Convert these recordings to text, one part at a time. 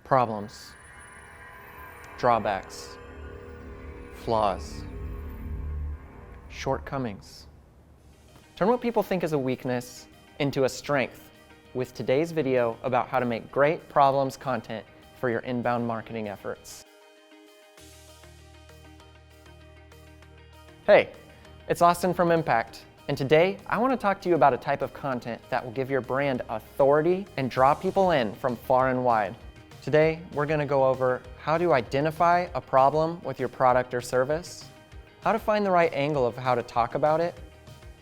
Problems, drawbacks, flaws, shortcomings. Turn what people think is a weakness into a strength with today's video about how to make great problems content for your inbound marketing efforts. Hey, it's Austin from Impact, and today I want to talk to you about a type of content that will give your brand authority and draw people in from far and wide. Today, we're going to go over how to identify a problem with your product or service, how to find the right angle of how to talk about it,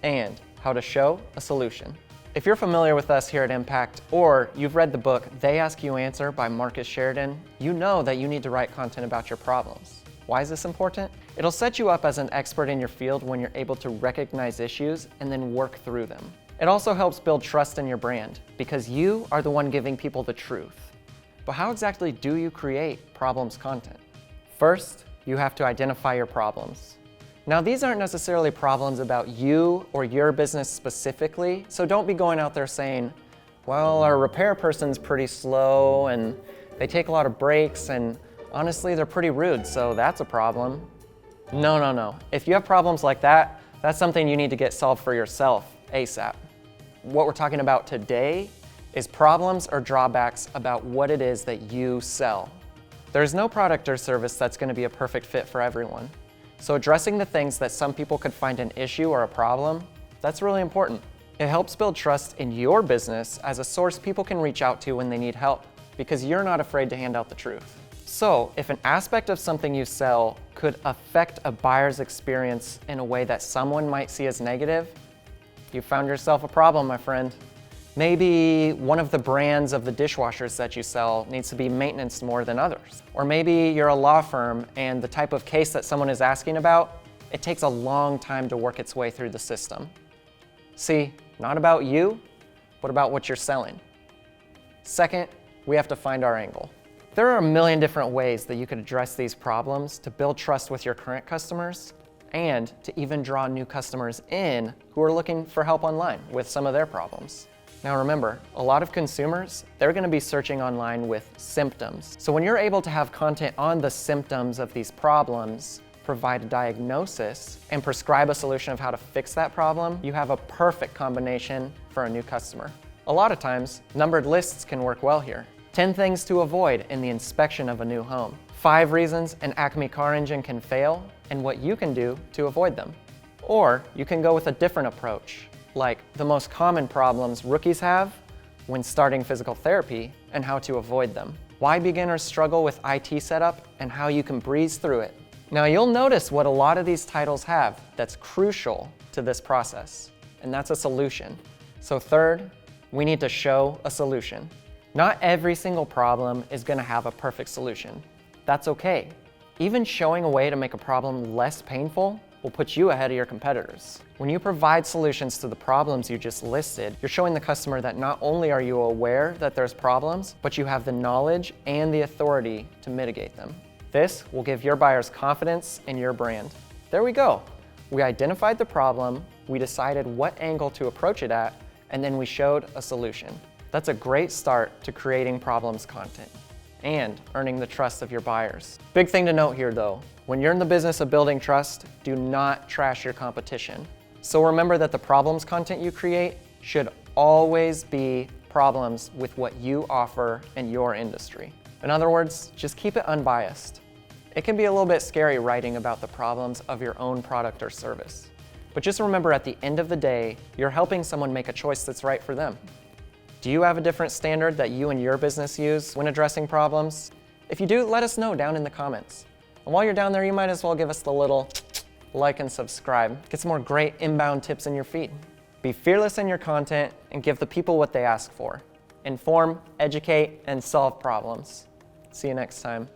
and how to show a solution. If you're familiar with us here at Impact, or you've read the book They Ask You Answer by Marcus Sheridan, you know that you need to write content about your problems. Why is this important? It'll set you up as an expert in your field when you're able to recognize issues and then work through them. It also helps build trust in your brand because you are the one giving people the truth. But how exactly do you create problems content? First, you have to identify your problems. Now, these aren't necessarily problems about you or your business specifically, so don't be going out there saying, well, our repair person's pretty slow and they take a lot of breaks and honestly, they're pretty rude, so that's a problem. No. If you have problems like that, that's something you need to get solved for yourself ASAP. What we're talking about today is problems or drawbacks about what it is that you sell. There's no product or service that's going to be a perfect fit for everyone. So addressing the things that some people could find an issue or a problem, that's really important. It helps build trust in your business as a source people can reach out to when they need help, because you're not afraid to hand out the truth. So if an aspect of something you sell could affect a buyer's experience in a way that someone might see as negative, you found yourself a problem, my friend. Maybe one of the brands of the dishwashers that you sell needs to be maintained more than others. Or maybe you're a law firm and the type of case that someone is asking about, it takes a long time to work its way through the system. See, not about you, but about what you're selling. Second, we have to find our angle. There are a million different ways that you could address these problems to build trust with your current customers and to even draw new customers in who are looking for help online with some of their problems. Now remember, a lot of consumers, they're going to be searching online with symptoms. So when you're able to have content on the symptoms of these problems, provide a diagnosis, and prescribe a solution of how to fix that problem, you have a perfect combination for a new customer. A lot of times, numbered lists can work well here. 10 things to avoid in the inspection of a new home. 5 reasons an Acme car engine can fail and what you can do to avoid them. Or you can go with a different approach, like the most common problems rookies have when starting physical therapy and how to avoid them. Why beginners struggle with IT setup and how you can breeze through it. Now you'll notice what a lot of these titles have that's crucial to this process, and that's a solution. So third, we need to show a solution. Not every single problem is going to have a perfect solution. That's okay. Even showing a way to make a problem less painful will put you ahead of your competitors. When you provide solutions to the problems you just listed, you're showing the customer that not only are you aware that there's problems, but you have the knowledge and the authority to mitigate them. This will give your buyers confidence in your brand. There we go. We identified the problem, we decided what angle to approach it at, and then we showed a solution. That's a great start to creating problems content and earning the trust of your buyers. Big thing to note here though, when you're in the business of building trust, do not trash your competition. So remember that the problems content you create should always be problems with what you offer in your industry. In other words, just keep it unbiased. It can be a little bit scary writing about the problems of your own product or service. But just remember at the end of the day, you're helping someone make a choice that's right for them. Do you have a different standard that you and your business use when addressing problems? If you do, let us know down in the comments. And while you're down there, you might as well give us the little like and subscribe. Get some more great inbound tips in your feed. Be fearless in your content and give the people what they ask for. Inform, educate, and solve problems. See you next time.